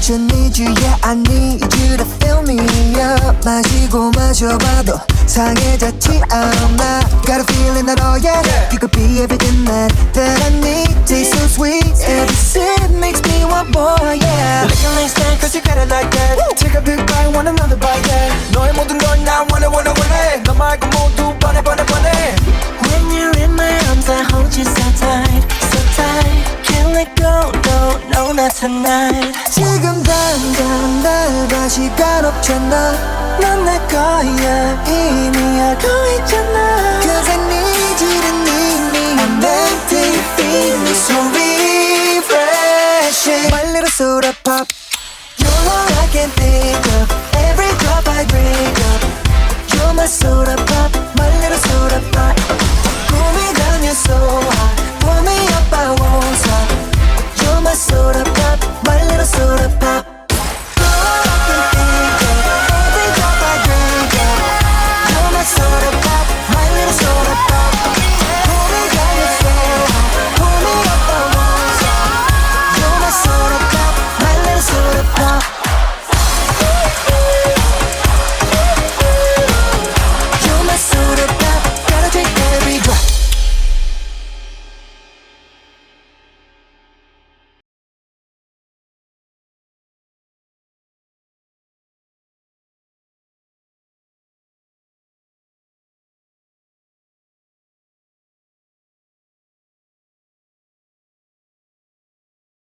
much I need you, yeah I need you to fill me up. 마시고 마셔봐도 상해졌지 않아. Got a feeling that oh yeah, you could be everything that I need. Taste so sweet, every sip makes me want more, yeah. Like a late snack cause you got it like that. Take a big bite, want another bite, yeah. 너의 모든 걸 나 원해 너 말고 모두 번해 When you're in my arms I hold you so tight, so tight. Can't let go, no, not tonight. 지금 당장 날 봐 시간 없잖아. 넌 내 거야 이미 알고 있잖아. Cause I need you to need me. I'm meant to feel me so refreshing. My little soda pop. You're all I can think of. Every drop I drink up. You're my soda pop, my little soda pop.